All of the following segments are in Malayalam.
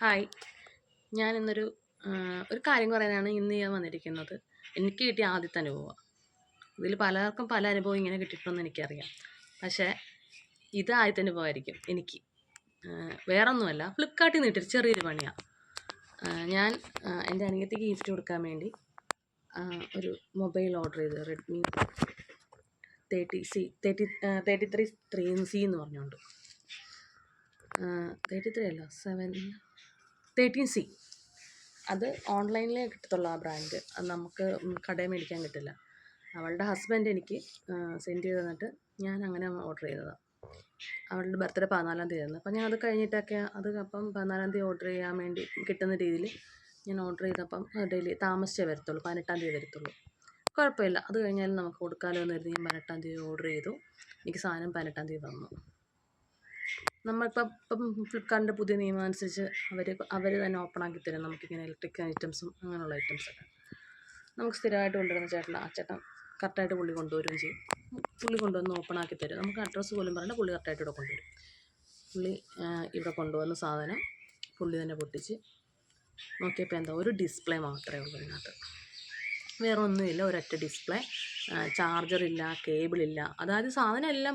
ഹായ്. ഞാനിന്നൊരു ഒരു കാര്യം പറയാനാണ് ഇന്ന് ഞാൻ വന്നിരിക്കുന്നത്. എനിക്ക് കിട്ടിയ ആദ്യത്തെ അനുഭവം. ഇതിൽ പലർക്കും പല അനുഭവം ഇങ്ങനെ കിട്ടിയിട്ടുണ്ടെന്ന് എനിക്കറിയാം. പക്ഷേ ഇത് ആദ്യത്തെ അനുഭവമായിരിക്കും എനിക്ക്. വേറൊന്നുമല്ല, ഫ്ലിപ്കാർട്ടിൽ നിന്ന് കിട്ടിയൊരു ചെറിയൊരു പണിയാണ്. ഞാൻ എൻ്റെ അനിയത്തിക്ക് ഗിഫ്റ്റ് കൊടുക്കാൻ വേണ്ടി ഒരു മൊബൈൽ ഓർഡർ ചെയ്ത് റെഡ്മി 33 എന്ന് പറഞ്ഞുകൊണ്ട് 33 അല്ല 13C. അത് ഓൺലൈനിലേ കിട്ടത്തുള്ളൂ ആ ബ്രാൻഡ്. അത് നമുക്ക് കടയിൽ മേടിക്കാൻ കിട്ടില്ല. അവളുടെ ഹസ്ബൻഡ് എനിക്ക് സെൻഡ് ചെയ്ത് തന്നിട്ട് ഞാൻ അങ്ങനെ ഓർഡർ ചെയ്തതാണ്. അവളുടെ ബർത്ത്ഡേ 14-ാം തീയതി ആയിരുന്നു. അപ്പം ഞാൻ അത് കഴിഞ്ഞിട്ടൊക്കെ അപ്പം 14-ാം തീയതി ഓർഡർ ചെയ്യാൻ വേണ്ടി കിട്ടുന്ന രീതിയിൽ ഞാൻ ഓർഡർ ചെയ്തപ്പം ഡെയിലി താമസിച്ചേ വരത്തുള്ളൂ, 18-ാം തീയതി വരത്തുള്ളൂ. കുഴപ്പമില്ല, അത് കഴിഞ്ഞാലും നമുക്ക് കൊടുക്കാമല്ലോ എന്ന് കരുതി ഞാൻ 18-ാം തീയതി ഓർഡർ ചെയ്തു. എനിക്ക് സാധനം 18-ാം തീയതി വന്നു. ഇപ്പം ഫ്ലിപ്കാർട്ടിൻ്റെ പുതിയ നിയമം അനുസരിച്ച് അവർ തന്നെ ഓപ്പൺ ആക്കി തരും നമുക്കിങ്ങനെ ഇലക്ട്രിക് ഐറ്റംസും അങ്ങനെയുള്ള ഐറ്റംസൊക്കെ. നമുക്ക് സ്ഥിരമായിട്ട് കൊണ്ടുവരുന്ന ആ ചേട്ടൻ കറക്റ്റായിട്ട് പുള്ളി കൊണ്ടുവരികയും ചെയ്യും. പുള്ളി കൊണ്ടുവന്ന് ഓപ്പൺ ആക്കി തരും. നമുക്ക് അഡ്രസ്സ് പോലും പറഞ്ഞാൽ പുള്ളി കറക്റ്റായിട്ട് ഇവിടെ കൊണ്ടുവരും. പുള്ളി ഇവിടെ കൊണ്ടുവന്ന സാധനം പുള്ളി തന്നെ പൊട്ടിച്ച് നോക്കിയപ്പോൾ എന്താ ഒരു ഡിസ്പ്ലേ മാത്രമേ ഉള്ളൂ ഇതിനകത്ത്. വേറെ ഒന്നുമില്ല, ഒരൊറ്റ ഡിസ്പ്ലേ. ചാർജറില്ല, കേബിളില്ല. അതായത് സാധനം എല്ലാം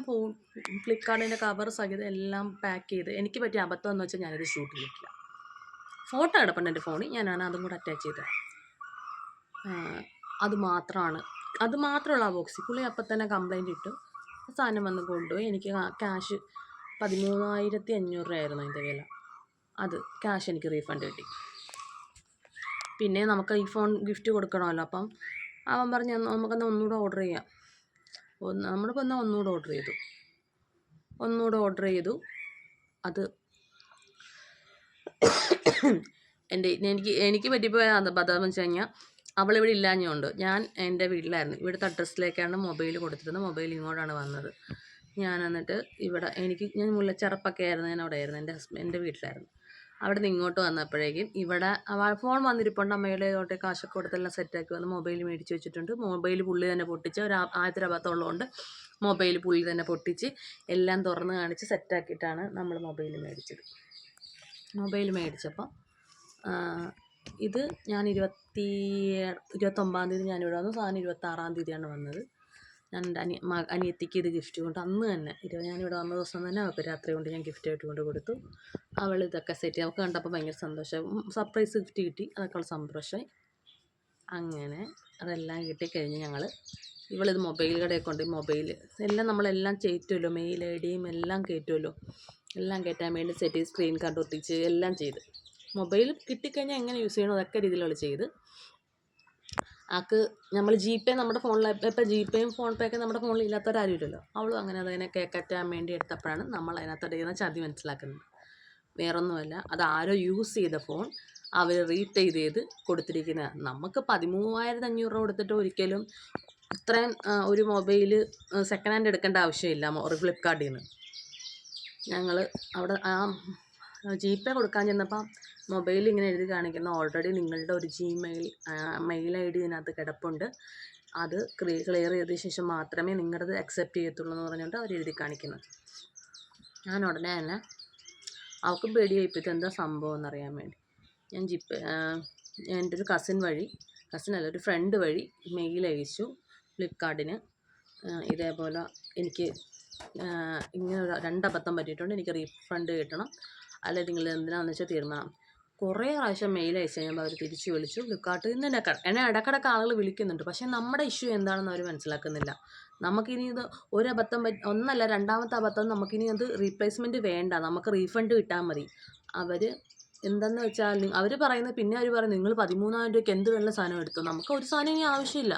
ഫ്ലിപ്കാർട്ടിൻ്റെ കവർ സഹിതം എല്ലാം പാക്ക് ചെയ്ത്. എനിക്ക് പറ്റിയ അബദ്ധം എന്ന് വെച്ചാൽ ഞാനിത് ഷൂട്ട് ചെയ്തിട്ടില്ല. ഫോട്ടോ കിടപ്പുണ്ട് എൻ്റെ ഫോണിൽ, ഞാനാണ് അതും കൂടെ അറ്റാച്ച് ചെയ്തത്. അത് മാത്രമുള്ള ആ ബോക്സിൽ പുള്ളി അപ്പം തന്നെ കംപ്ലൈൻറ്റ് ഇട്ടു. സാധനം വന്ന് കൊണ്ടുപോയി. എനിക്ക് ക്യാഷ് 13,500 രൂപയായിരുന്നു അതിൻ്റെ വില. അത് ക്യാഷ് എനിക്ക് റീഫണ്ട് കിട്ടി. പിന്നെ നമുക്ക് ഈ ഫോൺ ഗിഫ്റ്റ് കൊടുക്കണമല്ലോ. അപ്പം അവൻ പറഞ്ഞ് നമുക്കെന്നാൽ ഒന്നുകൂടെ ഓർഡർ ചെയ്യാം. നമ്മളിപ്പോൾ എന്നാൽ ഒന്നുകൂടെ ഓർഡർ ചെയ്തു. അത് എനിക്ക് പറ്റിപ്പോയ അബദ്ധമെന്ന് വെച്ച് കഴിഞ്ഞാൽ അവളിവിടെ ഇല്ലാഞ്ഞുകൊണ്ട് ഞാൻ എൻ്റെ വീട്ടിലായിരുന്നു. ഇവിടുത്തെ അഡ്രസ്സിലേക്കാണ് മൊബൈൽ കൊടുത്തിരുന്നത്. മൊബൈൽ ഇങ്ങോട്ടാണ് വന്നത്. ഞാൻ എന്നിട്ട് ഞാൻ മുല്ലച്ചെറുപ്പൊക്കെ ആയിരുന്നു, ഞാൻ അവിടെ ആയിരുന്നു, എൻ്റെ വീട്ടിലായിരുന്നു. അവിടെ നിന്ന് ഇങ്ങോട്ട് വന്നപ്പോഴേക്കും ഇവിടെ ഫോൺ വന്നിരിപ്പുണ്ട്. അമ്മയുടെ തൊട്ടേ കാശൊക്കെ കൊടുത്തെല്ലാം സെറ്റാക്കി വന്ന് മൊബൈൽ മേടിച്ച് വെച്ചിട്ടുണ്ട്. മൊബൈൽ പുള്ളി തന്നെ പൊട്ടിച്ച് ആദ്യത്തെ അബദ്ധമുള്ളതുകൊണ്ട് മൊബൈൽ പുള്ളി തന്നെ പൊട്ടിച്ച് എല്ലാം തുറന്ന് കാണിച്ച് സെറ്റാക്കിയിട്ടാണ് നമ്മൾ മൊബൈൽ മേടിച്ചപ്പോൾ ഇത് ഞാൻ 29-ാം തീയതി ഞാനിവിടെ വന്നു. സാധനം 26-ാം തീയതിയാണ് വന്നത്. ഞാൻ എൻ്റെ അനിയത്തിക്ക് ഇത് ഗിഫ്റ്റ് കൊണ്ട് അന്ന് തന്നെ ഞാനിവിടെ വന്ന ദിവസം തന്നെ അവൾക്ക് രാത്രി കൊണ്ട് ഞാൻ ഗിഫ്റ്റായിട്ട് കൊണ്ട് കൊടുത്തു. അവൾ ഇതൊക്കെ സെറ്റ് അവൾക്ക് കണ്ടപ്പോൾ ഭയങ്കര സന്തോഷമായി. സർപ്രൈസ് ഗിഫ്റ്റ് കിട്ടി, അതൊക്കെ അവൾ സന്തോഷമായി. അങ്ങനെ അതെല്ലാം കിട്ടിക്കഴിഞ്ഞ് ഇവളിത് മൊബൈൽ കടയിൽ കൊണ്ട് മൊബൈൽ എല്ലാം നമ്മളെല്ലാം കയറ്റുമല്ലോ, മെയിൽ ഐ ഡിയും എല്ലാം കയറ്റുമല്ലോ. എല്ലാം കയറ്റാൻ വേണ്ടി സെറ്റ് ചെയ്ത് സ്ക്രീൻ കാർഡ് ഒട്ടിച്ച് എല്ലാം ചെയ്ത് മൊബൈൽ കിട്ടിക്കഴിഞ്ഞാൽ എങ്ങനെ യൂസ് ചെയ്യണോ അതൊക്കെ രീതിയിലുള്ള ചെയ്ത് നമ്മൾ ജിപേ നമ്മുടെ ഫോണിൽ ഇപ്പോൾ ജിപേയും ഫോൺ പേ ഒക്കെ നമ്മുടെ ഫോണിൽ ഇല്ലാത്തവരാരും ഇല്ലല്ലോ. അവളും അങ്ങനെ അതിനെ കയറ്റാൻ വേണ്ടി എടുത്തപ്പോഴാണ് നമ്മൾ അതിനകത്ത് ചെയ്യുന്ന ചതി മനസ്സിലാക്കുന്നത്. വേറൊന്നുമല്ല, അത് ആരോ യൂസ് ചെയ്ത ഫോൺ അവർ റീറ്റെയിൽ ചെയ്ത് കൊടുത്തിരിക്കുന്നത്. നമുക്ക് 13,500 രൂപ കൊടുത്തിട്ട് ഒരിക്കലും ഇത്രയും ഒരു മൊബൈൽ സെക്കൻഡ് ഹാൻഡ് എടുക്കേണ്ട ആവശ്യമില്ല. ഫ്ലിപ്കാർട്ടിൽ നിന്ന് ഞങ്ങൾ അവിടെ ജിപേ കൊടുക്കാൻ ചെന്നപ്പോൾ മൊബൈൽ ഇങ്ങനെ എഴുതി കാണിക്കുന്ന ഓൾറെഡി നിങ്ങളുടെ ഒരു മെയിൽ ഐ ഡി ഇതിനകത്ത് കിടപ്പുണ്ട്, അത് ക്ലിയർ ചെയ്ത ശേഷം മാത്രമേ നിങ്ങളുടേത് അക്സെപ്റ്റ് ചെയ്യത്തുള്ളൂ എന്ന് പറഞ്ഞുകൊണ്ട് അവർ എഴുതി കാണിക്കുന്നത്. ഞാൻ ഉടനെ തന്നെ അവൾക്കും പേടിയായി ഇപ്പോൾ ഇതെന്താ സംഭവം എന്നറിയാൻ വേണ്ടി എൻ്റെ ഒരു ഒരു ഫ്രണ്ട് വഴി മെയിൽ അയച്ചു ഫ്ലിപ്കാർട്ടിന്. ഇതേപോലെ എനിക്ക് ഇങ്ങനെ 2 അബദ്ധം പറ്റിയിട്ടുണ്ട്, എനിക്ക് റീഫണ്ട് കിട്ടണം, അല്ലെങ്കിൽ നിങ്ങൾ എന്തിനാണെന്ന് വെച്ചാൽ തീരുമാനം. കുറേ പ്രാവശ്യം മെയിൽ അയച്ചു കഴിയുമ്പോൾ അവർ തിരിച്ചു വിളിച്ചു. ഫ്ലിപ്കാർട്ടിൽ നിന്ന് എന്നെ ഇടക്കിടക്ക് ആളുകൾ വിളിക്കുന്നുണ്ട്. പക്ഷേ നമ്മുടെ ഇഷ്യൂ എന്താണെന്ന് അവർ മനസ്സിലാക്കുന്നില്ല. നമുക്കിനി ഇത് ഒന്നല്ല, രണ്ടാമത്തെ അബദ്ധം നമുക്കിനി അത് റീപ്ലേസ്മെൻറ്റ് വേണ്ട, നമുക്ക് റീഫണ്ട് കിട്ടാൽ മതി. അവർ എന്തെന്ന് വെച്ചാൽ അവർ പറയുന്നത്, പിന്നെ അവർ പറയുന്നത് നിങ്ങൾ 13,000 രൂപയ്ക്ക് എന്ത് വെള്ള സാധനം എടുത്തു, നമുക്ക് ഒരു സാധനം ഇനി ആവശ്യമില്ല.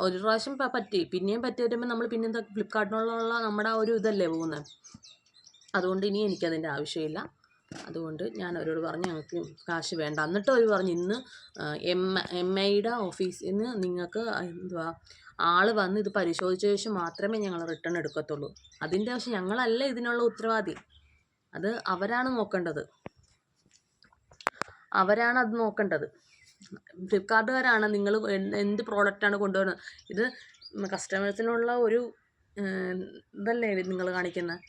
ഒരു പ്രാവശ്യം പറ്റി, പിന്നെയും പറ്റി വരുമ്പോൾ നമ്മൾ പിന്നെന്താ ഫ്ലിപ്കാർട്ടിനുള്ള നമ്മുടെ ആ ഒരു ഇതല്ലേ പോകുന്നത്. അതുകൊണ്ട് ഇനി എനിക്കതിൻ്റെ ആവശ്യമില്ല. അതുകൊണ്ട് ഞാൻ അവരോട് പറഞ്ഞു ഞങ്ങൾക്ക് കാശ് വേണ്ട. എന്നിട്ട് അവർ പറഞ്ഞു ഇന്ന് MIയുടെ ഓഫീസിൽ നിന്ന് നിങ്ങൾക്ക് ആൾ വന്ന് ഇത് പരിശോധിച്ച ശേഷം മാത്രമേ ഞങ്ങൾ റിട്ടേൺ എടുക്കത്തുള്ളൂ. അതിൻ്റെ ആവശ്യം ഞങ്ങളല്ല ഇതിനുള്ള ഉത്തരവാദി, അത് അവരാണ് നോക്കേണ്ടത്. അവരാണ് നോക്കേണ്ടത്. ഫ്ലിപ്കാർട്ടുകാരാണ് നിങ്ങൾ എന്ത് പ്രോഡക്റ്റാണ് കൊണ്ടുവരുന്നത്. ഇത് കസ്റ്റമേഴ്സിനുള്ള ഒരു ഇതല്ലേ നിങ്ങൾ കാണിക്കുന്നത്,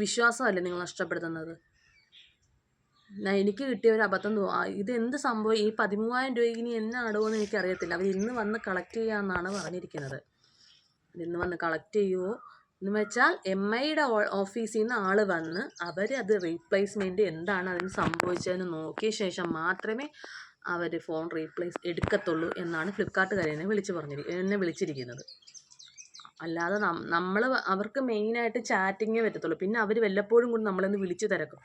വിശ്വാസമല്ലേ നിങ്ങൾ നഷ്ടപ്പെടുത്തുന്നത്. എനിക്ക് കിട്ടിയ ഒരു അബദ്ധം ഇതെന്ത് സംഭവം, ഈ 13,000 രൂപ ഇനി എന്നാടുമോ എന്ന് എനിക്കറിയത്തില്ല. അവർ ഇന്ന് വന്ന് കളക്ട് ചെയ്യാമെന്നാണ് പറഞ്ഞിരിക്കുന്നത്. ഇന്ന് വന്ന് കളക്ട് ചെയ്യുമോ എന്ന് വെച്ചാൽ MIയുടെ ഓഫീസിൽ നിന്ന് ആൾ വന്ന് അവർ അത് റീപ്ലേസ്മെൻറ്റ് എന്താണ് അതിന് സംഭവിച്ചതെന്ന് നോക്കിയ ശേഷം മാത്രമേ അവർ ഫോൺ എടുക്കത്തുള്ളൂ എന്നാണ് ഫ്ലിപ്കാർട്ടുകാർ എന്നെ വിളിച്ചിരിക്കുന്നത്. അല്ലാതെ നമ്മൾ അവർക്ക് മെയിനായിട്ട് ചാറ്റിങ്ങേ പറ്റത്തുള്ളൂ. പിന്നെ അവർ വല്ലപ്പോഴും കൂടി നമ്മളൊന്ന് വിളിച്ച് തിരക്കും.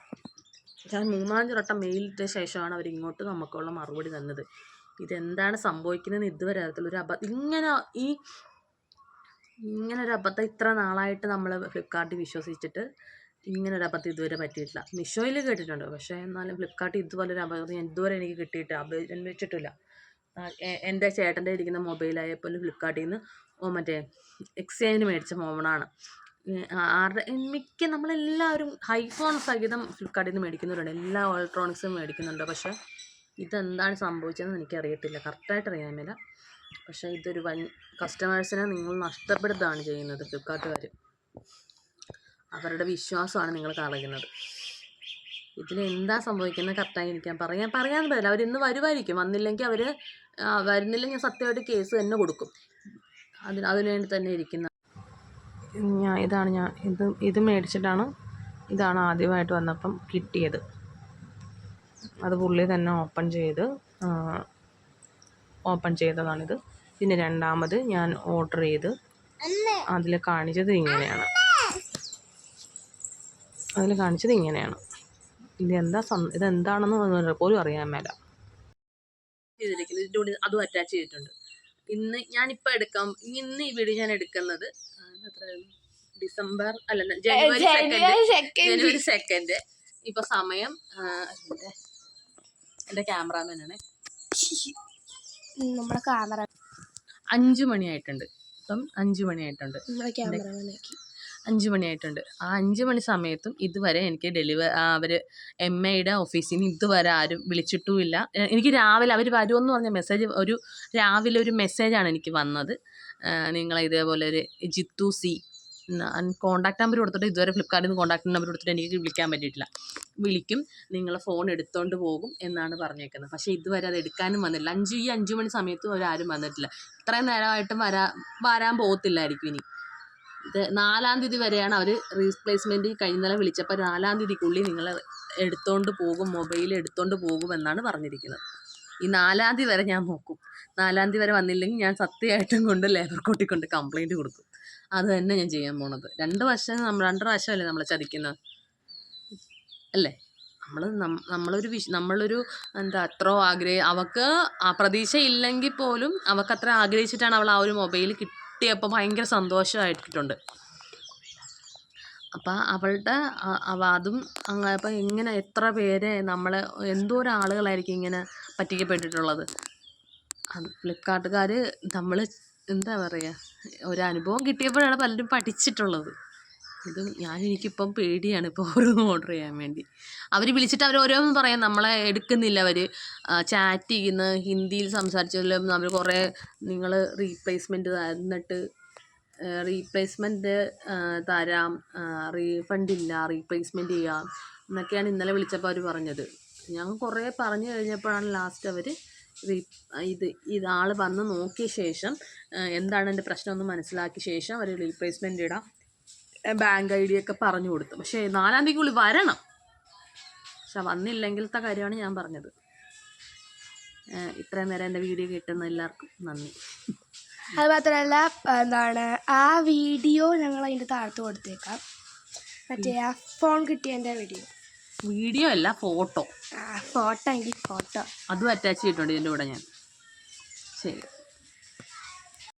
ഞാൻ 3-5 വട്ടം മെയിലിട്ട ശേഷമാണ് അവർ ഇങ്ങോട്ട് നമുക്കുള്ള മറുപടി തന്നത്. ഇതെന്താണ് സംഭവിക്കുന്നതെന്ന് ഇതുവരെ അറിയത്തില്ല. ഇങ്ങനൊരു അബദ്ധം ഇത്ര നാളായിട്ട് നമ്മൾ ഫ്ലിപ്കാർട്ടിൽ വിശ്വസിച്ചിട്ട് ഇങ്ങനൊരു അബദ്ധം ഇതുവരെ പറ്റിയിട്ടില്ല. മീഷോയിൽ കേട്ടിട്ടുണ്ട്, പക്ഷേ എന്നാലും ഫ്ലിപ്കാർട്ടിൽ ഇതുപോലൊരു അബദ്ധം ഇതുവരെ എനിക്ക് കിട്ടിയിട്ട് അനുഭവിച്ചിട്ടില്ല. എൻ്റെ ചേട്ടൻ്റെ ഇരിക്കുന്ന മൊബൈലായപ്പോൾ ഫ്ലിപ്കാർട്ടിൽ നിന്ന് മറ്റേ എക്സ്ചേഞ്ചിന് മേടിച്ച ഫോണാണ്. നമ്മളെല്ലാവരും ഐഫോൺ സഹിതം ഫ്ലിപ്കാർട്ടിൽ നിന്ന് മേടിക്കുന്നവരുണ്ട്, എല്ലാ ഇലക്ട്രോണിക്സും മേടിക്കുന്നുണ്ട്. പക്ഷേ ഇതെന്താണ് സംഭവിച്ചതെന്ന് എനിക്കറിയത്തില്ല, കറക്റ്റായിട്ട് അറിയാമില്ല. പക്ഷേ ഇതൊരു കസ്റ്റമേഴ്സിനെ നിങ്ങൾ നഷ്ടപ്പെടുത്തുകയാണ് ചെയ്യുന്നത് ഫ്ലിപ്കാർട്ടുകാർ. അവരുടെ വിശ്വാസമാണ് നിങ്ങൾ കളയുന്നത്. ഇതിലെന്താ സംഭവിക്കുന്നത് കറക്റ്റായി എനിക്ക് പറയാൻ പറ്റില്ല. അവരിന്ന് വരുമായിരിക്കും, വരുന്നില്ലെങ്കിൽ സത്യമായിട്ട് കേസ് തന്നെ കൊടുക്കും. അതിനുവേണ്ടി തന്നെ ഇരിക്കുന്ന ഇത് മേടിച്ചിട്ടാണ്, ഇതാണ് ആദ്യമായിട്ട് വന്നപ്പം കിട്ടിയത്. അത് പുള്ളി തന്നെ ഓപ്പൺ ചെയ്തതാണിത്. പിന്നെ രണ്ടാമത് ഞാൻ ഓർഡർ ചെയ്ത് അതിൽ കാണിച്ചത് ഇങ്ങനെയാണ്. ഇതെന്താണെന്ന് പോലും അറിയാൻ മേല. ഇതിൻ്റെ കൂടെ അതും അറ്റാച്ച് ചെയ്തിട്ടുണ്ട്. ഇന്ന് ഈ വീഡിയോ ഞാൻ എടുക്കുന്നത് ജനുവരി 2. ഇപ്പൊ സമയം എൻ്റെ ക്യാമറാമാനാണ് 5 മണിയായിട്ടുണ്ട്. ഇപ്പം 5 മണിയായിട്ടുണ്ട്. 5 മണിയായിട്ടുണ്ട്. ആ 5 മണി സമയത്തും ഇതുവരെ എനിക്ക് അവർ MIയുടെ ഓഫീസിൽ നിന്ന് ഇതുവരെ ആരും വിളിച്ചിട്ടുമില്ല. എനിക്ക് രാവിലെ അവർ വരുമെന്ന് പറഞ്ഞ രാവിലെ ഒരു മെസ്സേജാണ് എനിക്ക് വന്നത്. നിങ്ങൾ ഇതേപോലെ ഒരു ജിത്തു C കോൺടാക്ട് നമ്പർ കൊടുത്തിട്ട് ഇതുവരെ ഫ്ലിപ്കാർട്ടിൽ നിന്ന് കോൺടാക്ട് നമ്പർ കൊടുത്തിട്ട് എനിക്ക് വിളിക്കാൻ പറ്റിയിട്ടില്ല. വിളിക്കും, നിങ്ങളെ ഫോൺ എടുത്തുകൊണ്ട് പോകും എന്നാണ് പറഞ്ഞേക്കുന്നത്. പക്ഷേ ഇതുവരെ അത് എടുക്കാനും വന്നില്ല. 5 മണി സമയത്തും അവരാരും വന്നിട്ടില്ല. ഇത്രയും നേരമായിട്ടും വരാൻ പോകത്തില്ലായിരിക്കും ഇനി. ഇത് 4-ാം തീയതി വരെയാണ് അവർ റീപ്ലേസ്മെൻറ്റ് ഇന്നലെ വിളിച്ചപ്പോൾ 4-ാം തീയതിക്കുള്ളിൽ നിങ്ങൾ മൊബൈൽ എടുത്തുകൊണ്ട് പോകുമെന്നാണ് പറഞ്ഞിരിക്കുന്നത്. ഈ 4-ാം തീയതി വരെ ഞാൻ നോക്കും. 4-ാം തീയതി വരെ വന്നില്ലെങ്കിൽ ഞാൻ സത്യമായിട്ടും കൊണ്ട് ലേബർ കോർട്ടിൽ കൊണ്ട് കംപ്ലയിൻറ്റ് കൊടുക്കും. അത് തന്നെ ഞാൻ ചെയ്യാൻ പോണത്. 2 പ്രാവശ്യമല്ലേ നമ്മളെ ചതിക്കുന്നത് അല്ലേ? നമ്മളൊരു അത്ര അവൾക്ക് ആ പ്രതീക്ഷ ഇല്ലെങ്കിൽ പോലും അവൾക്കത്ര ആഗ്രഹിച്ചിട്ടാണ് അവൾ ആ ഒരു മൊബൈൽ കിട്ടിയപ്പോൾ ഭയങ്കര സന്തോഷമായിട്ടുണ്ട്. അപ്പം അതും അപ്പം ഇങ്ങനെ എത്ര പേരെ എന്തോരം ആളുകളായിരിക്കും ഇങ്ങനെ പറ്റിക്കപ്പെട്ടിട്ടുള്ളത്. ഫ്ലിപ്കാർട്ടുകാർ എന്താ പറയുക, ഒരനുഭവം കിട്ടിയപ്പോഴാണ് പലരും പഠിച്ചിട്ടുള്ളത്. എനിക്കിപ്പം പേടിയാണ് ഇപ്പോൾ ഓരോന്ന് ഓർഡർ ചെയ്യാൻ വേണ്ടി. അവർ വിളിച്ചിട്ട് ഓരോന്നും പറയാം, നമ്മളെ എടുക്കുന്നില്ല. അവർ ചാറ്റ് ചെയ്യുന്ന ഹിന്ദിയിൽ സംസാരിച്ചാലും അവർ കുറേ നിങ്ങൾ റീപ്ലേസ്മെൻറ്റ് തരാം, റീഫണ്ടില്ല, റീപ്ലേസ്മെൻറ്റ് ചെയ്യാം എന്നൊക്കെയാണ് ഇന്നലെ വിളിച്ചപ്പോൾ അവർ പറഞ്ഞത്. ഞാൻ കുറേ പറഞ്ഞു കഴിഞ്ഞപ്പോഴാണ് ലാസ്റ്റ് അവർ ആൾ വന്ന് നോക്കിയ ശേഷം എന്താണ് എൻ്റെ പ്രശ്നമെന്ന് മനസ്സിലാക്കിയ ശേഷം അവർ റീപ്ലേസ്മെൻറ്റ് ഇടാം, ബാങ്ക് ID ഒക്കെ പറഞ്ഞു കൊടുത്തു. പക്ഷേ 4-ാം തീയതിക്കുള്ളിൽ വരണം. പക്ഷെ വന്നില്ലെങ്കിലത്തെ കാര്യമാണ് ഞാൻ പറഞ്ഞത്. ഇത്രയും നേരം എൻ്റെ വീഡിയോ കേട്ടുന്ന എല്ലാവർക്കും നന്ദി. അത് മാത്രമല്ല ആ വീഡിയോ ഞങ്ങൾ അതിൻ്റെ താഴത്ത് കൊടുത്തേക്കാം. മറ്റേ ആ ഫോൺ കിട്ടിയതിൻ്റെ വീഡിയോ അല്ല, ഫോട്ടോ എങ്കിൽ ഫോട്ടോ അതും അറ്റാച്ച് ചെയ്തിട്ടുണ്ട് ഇതിൻ്റെ കൂടെ ഞാൻ. ശരി.